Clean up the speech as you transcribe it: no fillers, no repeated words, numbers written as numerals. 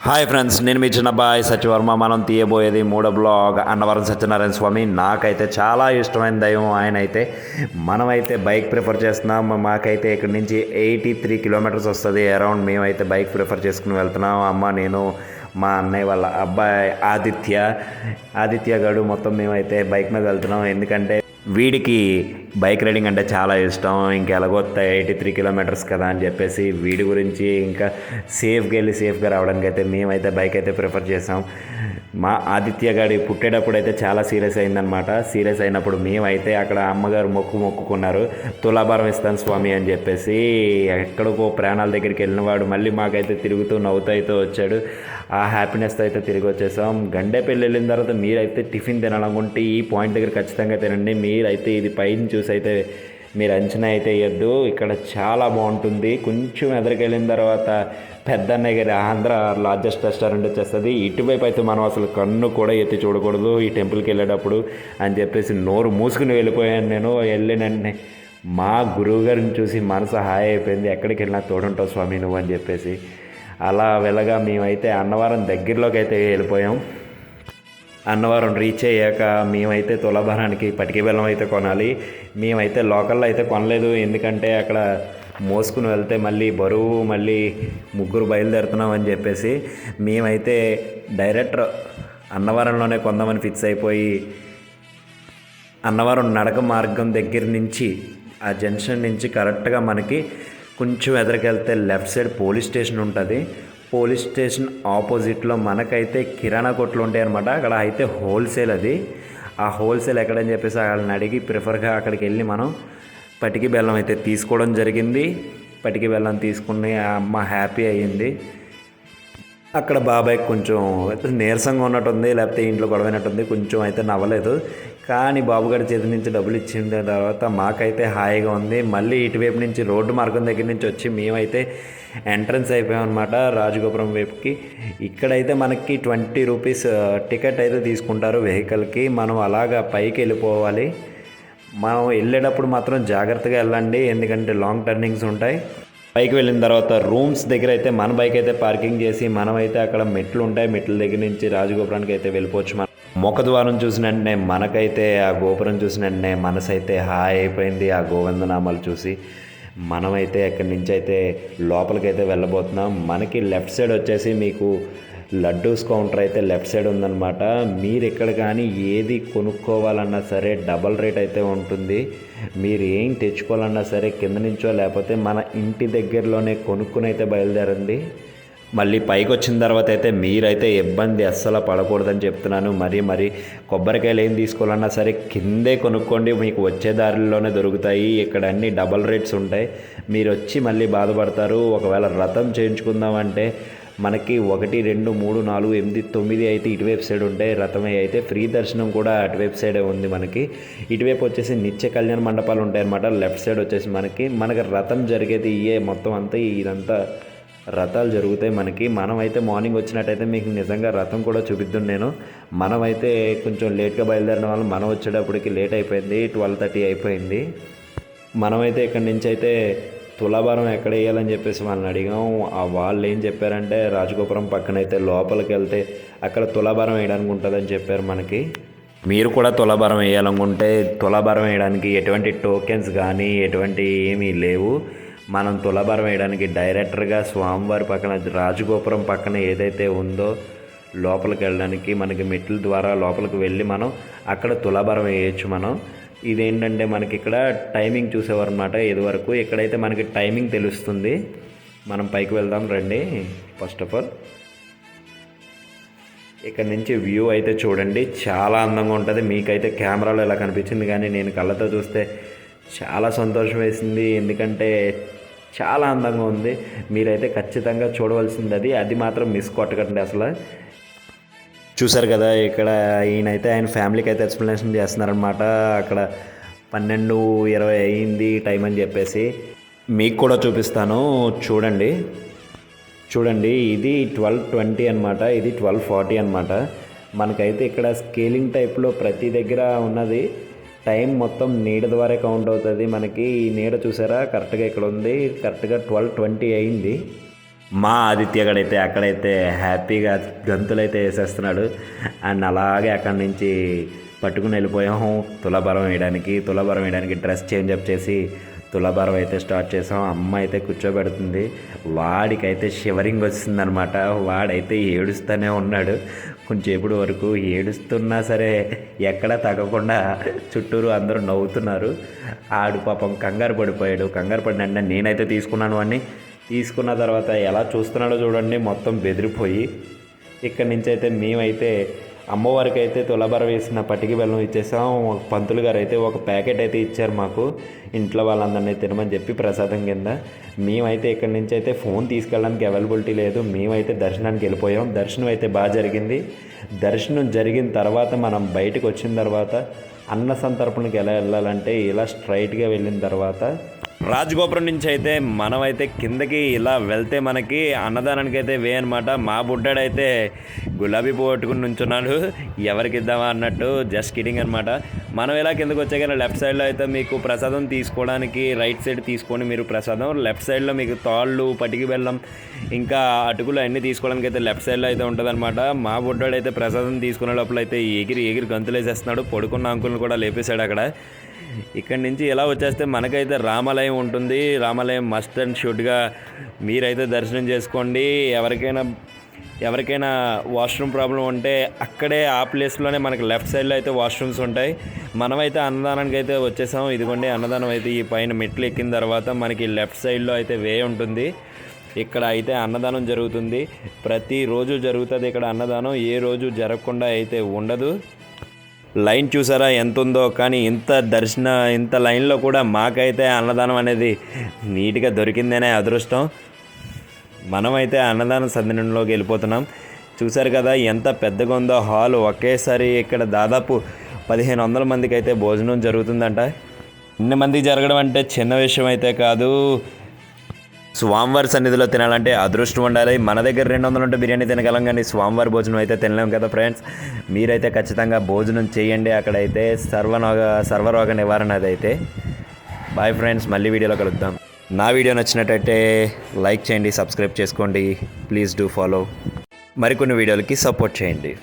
Hi friends, నేను మీ చిన్నబ్బాయి సత్యవర్మ. మనం తీయబోయేది మూడో బ్లాగ్ అన్నవరం సత్యనారాయణ స్వామి. నాకైతే చాలా ఇష్టమైన దైవం ఆయన. అయితే మనమైతే బైక్ ప్రిఫర్ చేస్తున్నాం. మాకైతే ఇక్కడ నుంచి 83 కిలోమీటర్స్ వస్తుంది అరౌండ్. మేమైతే బైక్ ప్రిఫర్ చేసుకుని వెళ్తున్నాం. అమ్మ, నేను, మా అన్నయ్య వాళ్ళ అబ్బాయి ఆదిత్య గడు మొత్తం మేమైతే బైక్ మీద వెళ్తున్నాం. ఎందుకంటే వీడికి బైక్ రైడింగ్ అంటే చాలా ఇష్టం. ఇంకెలాగో 83 కిలోమీటర్స్ కదా అని చెప్పేసి వీడి గురించి ఇంకా సేఫ్గా వెళ్ళి సేఫ్గా రావడానికి అయితే మేమైతే బైక్ అయితే ప్రిఫర్ చేసాం. మా ఆదిత్య గారి పుట్టేటప్పుడు అయితే చాలా సీరియస్ అయిందనమాట. సీరియస్ అయినప్పుడు మేమైతే అక్కడ అమ్మగారు మొక్కుకున్నారు, తులాభారం ఇస్తాను స్వామి అని చెప్పేసి. ఎక్కడికో ప్రాణాల దగ్గరికి వెళ్ళినవాడు మళ్ళీ మాకైతే తిరుగుతూ నవ్వుతూ వచ్చాడు. ఆ హ్యాపీనెస్తో అయితే తిరిగి వచ్చేసాం. గండేపల్లి వెళ్ళిన తర్వాత మీరైతే టిఫిన్ తినాలనుకుంటే ఈ పాయింట్ దగ్గర ఖచ్చితంగా తినండి. మీరైతే ఇది పైన చూసి అయితే మీరు అంచనా అయితే వేయద్దు. ఇక్కడ చాలా బాగుంటుంది. కొంచెం ఎదురుకెళ్ళిన తర్వాత పెద్దన్నయ్య గారి ఆంధ్ర లార్జెస్ట్ రెస్టారెంట్ వచ్చేస్తుంది. ఇటువైపు అయితే మనం అసలు కన్ను కూడా ఎత్తి చూడకూడదు ఈ టెంపుల్కి వెళ్ళేటప్పుడు అని చెప్పేసి నోరు మూసుకుని వెళ్ళిపోయాను. నేను వెళ్ళినంటే మా గురువు గారిని చూసి మనసు హాయ్ అయిపోయింది. ఎక్కడికి వెళ్ళినా తోడుంటావు స్వామి నువ్వు అని చెప్పేసి. అలా వెళ్ళగా మేమైతే అన్నవరం దగ్గరలోకి అయితే వెళ్ళిపోయాం. అన్నవరం రీచ్ అయ్యాక మేమైతే తులాభారానికి పటికి బెల్లం అయితే కొనాలి. మేమైతే లోకల్లో అయితే కొనలేదు, ఎందుకంటే అక్కడ మోసుకుని వెళ్తే మళ్ళీ బరువు, మళ్ళీ ముగ్గురు బయలుదేరుతున్నాం అని చెప్పేసి మేమైతే డైరెక్ట్ అన్నవరంలోనే కొందామని ఫిక్స్ అయిపోయి అన్నవరం నడక మార్గం దగ్గర నుంచి ఆ జంక్షన్ నుంచి కరెక్ట్గా మనకి కొంచెం ఎదురుకెళ్తే లెఫ్ట్ సైడ్ పోలీస్ స్టేషన్ ఉంటుంది. పోలీస్ స్టేషన్ ఆపోజిట్లో మనకైతే కిరాణా కొట్లు ఉంటాయి అన్నమాట. అక్కడ అయితే హోల్సేల్ అది. ఆ హోల్సేల్ ఎక్కడని చెప్పేసి వాళ్ళని అడిగి ప్రిఫర్గా అక్కడికి వెళ్ళి మనం పటికి బెల్లం అయితే తీసుకోవడం జరిగింది. పటికి బెల్లం తీసుకుని అమ్మ హ్యాపీ అయ్యింది. అక్కడ బాబాయ్ కొంచెం నీరసంగా ఉన్నట్టుంది, లేకపోతే ఇంట్లో గొడవైనట్టుంది, కొంచెం అయితే నవ్వలేదు. కానీ బాబుగారి చేతి నుంచి డబ్బులు ఇచ్చిన తర్వాత మాకైతే హాయిగా ఉంది. మళ్ళీ ఇటువైపు నుంచి రోడ్డు మార్గం దగ్గర నుంచి వచ్చి మేమైతే ఎంట్రన్స్ అయిపోయామన్నమాట రాజగోపురం వైపుకి. ఇక్కడైతే మనకి 20 రూపీస్ టికెట్ అయితే తీసుకుంటారు వెహికల్కి. మనం అలాగా పైకి వెళ్ళిపోవాలి. మనం వెళ్ళేటప్పుడు మాత్రం జాగ్రత్తగా వెళ్ళండి, ఎందుకంటే లాంగ్ టర్నింగ్స్ ఉంటాయి. పైకి వెళ్ళిన తర్వాత రూమ్స్ దగ్గర అయితే మన బైక్ అయితే పార్కింగ్ చేసి మనమైతే అక్కడ మెట్లు ఉంటాయి, మెట్ల దగ్గర నుంచి రాజగోపురానికి అయితే వెళ్ళిపోవచ్చు. మనం ముఖద్వారం చూసిన వెంటనే మనకైతే ఆ గోపురం చూసిన వెంటనే మనసు అయితే హాయ్ అయిపోయింది. ఆ గోవిందనామాలు చూసి మనమైతే అక్కడి నుంచి అయితే లోపలికైతే వెళ్ళబోతున్నాం. మనకి లెఫ్ట్ సైడ్ వచ్చేసి మీకు లడ్డూస్ కౌంటర్ అయితే లెఫ్ట్ సైడ్ ఉందన్నమాట. మీరు ఇక్కడ కానీ ఏది కొనుక్కోవాలన్నా సరే డబల్ రేట్ అయితే ఉంటుంది. మీరు ఏం తెచ్చుకోవాలన్నా సరే కింద నుంచో లేకపోతే మన ఇంటి దగ్గరలోనే కొనుక్కుని అయితే బయలుదేరండి. మళ్ళీ పైకి వచ్చిన తర్వాత అయితే మీరైతే ఇబ్బంది అస్సలు పడకూడదని చెప్తున్నాను. మరి కొబ్బరికాయలు ఏం తీసుకోవాలన్నా సరే కిందే కొనుక్కోండి, మీకు వచ్చే దారిలోనే దొరుకుతాయి. ఇక్కడ అన్ని డబల్ రేట్స్ ఉంటాయి. మీరు వచ్చి మళ్ళీ బాధపడతారు. ఒకవేళ రథం చేయించుకుందామంటే మనకి 1, 2, 3, 4, 8, 9 అయితే ఇటువైపు సైడ్ ఉంటాయి. రథమే అయితే ఫ్రీ దర్శనం కూడా అటువైపు సైడే ఉంది మనకి. ఇటువైపు వచ్చేసి నిత్య కళ్యాణ మండపాలు ఉంటాయన్నమాట. లెఫ్ట్ సైడ్ వచ్చేసి మనకి రథం జరిగేది ఇయే మొత్తం అంతా. ఇదంతా రథాలు జరుగుతాయి మనకి. మనమైతే మార్నింగ్ వచ్చినట్టయితే మీకు నిజంగా రథం కూడా చూపిద్దాను నేను. మనమైతే కొంచెం లేట్గా బయలుదేరిన వాళ్ళు మనం వచ్చేటప్పటికి లేట్ అయిపోయింది, 12:30 అయిపోయింది. మనమైతే ఇక్కడి నుంచి అయితే తులాభారం ఎక్కడ వేయాలని చెప్పేసి వాళ్ళని అడిగాం. ఆ వాళ్ళు ఏం చెప్పారంటే రాజగోపురం పక్కన అయితే లోపలికి వెళ్తే అక్కడ తులాభారం వేయడానికి ఉంటుందని చెప్పారు మనకి. మీరు కూడా తులాభారం వేయాలనుకుంటే తులాభారం వేయడానికి ఎటువంటి టోకెన్స్ కానీ ఎటువంటి ఏమీ లేవు. మనం తులాభారం వేయడానికి డైరెక్టర్గా స్వామివారి పక్కన రాజగోపురం పక్కన ఏదైతే ఉందో లోపలికి వెళ్ళడానికి మనకి మెట్ల ద్వారా లోపలికి వెళ్ళి మనం అక్కడ తులాభారం వేయచ్చు. మనం ఇదేంటంటే మనకి ఇక్కడ టైమింగ్ చూసేవారు అనమాట. ఇదివరకు ఇక్కడైతే మనకి టైమింగ్ తెలుస్తుంది. మనం పైకి వెళ్దాం రండి. ఫస్ట్ ఆఫ్ ఆల్ ఇక్కడ నుంచి వ్యూ అయితే చూడండి, చాలా అందంగా ఉంటుంది. మీకైతే కెమెరాలో ఎలా కనిపించింది, కానీ నేను కళ్ళతో చూస్తే చాలా సంతోషం వేసింది. ఎందుకంటే చాలా అందంగా ఉంది. మీరైతే ఖచ్చితంగా చూడవలసింది అది మాత్రం మిస్ కొట్టకండి అసలు. చూసారు కదా, ఇక్కడ ఈయనైతే ఆయన ఫ్యామిలీకి అయితే ఎక్స్ప్లెనేషన్ చేస్తున్నారనమాట. అక్కడ 12:20 అయింది టైం అని చెప్పేసి. మీకు కూడా చూపిస్తాను, చూడండి. ఇది 12:20 అనమాట, ఇది 12:40 అనమాట. మనకైతే ఇక్కడ స్కేలింగ్ టైప్లో ప్రతి దగ్గర ఉన్నది. టైం మొత్తం నీడ ద్వారా కౌంట్ అవుతుంది మనకి. ఈ నీడ చూసారా కరెక్ట్గా ఇక్కడ ఉంది. కరెక్ట్గా 12:20 అయింది. మా ఆదిత్య గడైతే అక్కడైతే హ్యాపీగా గంతులైతే వేసేస్తున్నాడు. అండ్ అలాగే అక్కడి నుంచి పట్టుకుని వెళ్ళిపోయాము తులాభారం వేయడానికి డ్రెస్ చేంజప్ చేసి తులాభారం అయితే స్టార్ట్ చేసాం. అమ్మ అయితే కూర్చోబెడుతుంది. వాడికైతే షివరింగ్ వచ్చిందనమాట. వాడైతే ఏడుస్తూనే ఉన్నాడు కొంచెంసేపటి వరకు. ఏడుస్తున్నా సరే ఎక్కడ తగ్గకుండా చుట్టూరు అందరూ నవ్వుతున్నారు. ఆడు పాపం కంగారు పడిపోయాడు. కంగారు పడిన నేనైతే తీసుకున్నాను వాడిని. తీసుకున్న తర్వాత ఎలా చూస్తున్నాడో చూడండి, మొత్తం బెదిరిపోయి. ఇక్కడి నుంచి అయితే మేమైతే అమ్మవారికి అయితే తులాభారం వేసిన పట్టిక బెల్లం ఇచ్చేసాం. పంతులు గారు అయితే ఒక ప్యాకెట్ అయితే ఇచ్చారు మాకు, ఇంట్లో వాళ్ళందరినీ తినమని చెప్పి ప్రసాదం కింద. మేమైతే ఇక్కడి నుంచి అయితే ఫోన్ తీసుకెళ్ళడానికి అవైలబిలిటీ లేదు. మేమైతే దర్శనానికి వెళ్ళిపోయాం. దర్శనం అయితే బాగా జరిగింది. దర్శనం జరిగిన తర్వాత మనం బయటకు వచ్చిన తర్వాత అన్న సంతర్పణకి ఎలా వెళ్ళాలంటే ఇలా స్ట్రైట్గా వెళ్ళిన తర్వాత రాజగోపురం నుంచి అయితే మనమైతే కిందకి ఇలా వెళ్తే మనకి అన్నదానానికి అయితే వే అనమాట. మా బుడ్డాడైతే గులాబీ పువ్వు పట్టుకుని నుంచున్నాడు, ఎవరికి ఇద్దామా అన్నట్టు, జస్ట్ కిడింగ్ అనమాట. మనం ఇలా కిందకి వచ్చే కానీ లెఫ్ట్ సైడ్లో అయితే మీకు ప్రసాదం తీసుకోవడానికి రైట్ సైడ్ తీసుకొని మీరు ప్రసాదం, లెఫ్ట్ సైడ్లో మీకు తాళ్ళు, పటికి బెల్లం, ఇంకా అటుకులు అన్నీ తీసుకోవడానికి అయితే లెఫ్ట్ సైడ్లో అయితే ఉంటుంది అనమాట. మా బుడ్డాడు అయితే ప్రసాదం తీసుకునే లోపల అయితే ఎగిరి గంతులు వేసేస్తున్నాడు. పడుకున్న అంకుల్ని కూడా లేపేశాడు అక్కడ. ఇక్కడి నుంచి ఎలా వచ్చేస్తే మనకైతే రామాలయం ఉంటుంది. రామాలయం మస్ట్ అండ్ షుడ్గా మీరైతే దర్శనం చేసుకోండి. ఎవరికైనా వాష్రూమ్ ప్రాబ్లం ఉంటే అక్కడే ఆ ప్లేస్లోనే మనకి లెఫ్ట్ సైడ్లో అయితే వాష్రూమ్స్ ఉంటాయి. మనమైతే అన్నదానానికి అయితే వచ్చేసాం. ఇదిగోండి అన్నదానం అయితే ఈ పైన మెట్లు ఎక్కిన తర్వాత మనకి లెఫ్ట్ సైడ్లో అయితే వే ఉంటుంది. ఇక్కడ అయితే అన్నదానం జరుగుతుంది. ప్రతిరోజు జరుగుతుంది ఇక్కడ అన్నదానం, ఏ రోజు జరగకుండా అయితే ఉండదు. లైన్ చూసారా ఎంత ఉందో, కానీ ఇంత లైన్లో కూడా మాకైతే అన్నదానం అనేది నీట్గా దొరికిందనే అదృష్టం. మనమైతే అన్నదానం సందర్భంలోకి వెళ్ళిపోతున్నాం. చూసారు కదా ఎంత పెద్దగా ఉందో హాల్. ఒకేసారి ఇక్కడ దాదాపు 1500 మందికి అయితే భోజనం జరుగుతుందంట. ఇన్ని మందికి జరగడం అంటే చిన్న విషయం అయితే కాదు. స్వామివారి సన్నిధిలో తినాలంటే అదృష్టం ఉండాలి. మన దగ్గర 200 ఉంటే బిర్యానీ తినగలం, కానీ స్వామివారి భోజనం అయితే తినలేం కదా ఫ్రెండ్స్. మీరైతే ఖచ్చితంగా భోజనం చేయండి. అక్కడైతే సర్వరోగ నివారణ అదైతే. బాయ్ ఫ్రెండ్స్, మళ్ళీ వీడియోలో కలుద్దాం. నా వీడియో నచ్చినట్టయితే లైక్ చేయండి, సబ్స్క్రైబ్ చేసుకోండి, ప్లీజ్ డూ ఫాలో. మరికొన్ని వీడియోలకి సపోర్ట్ చేయండి.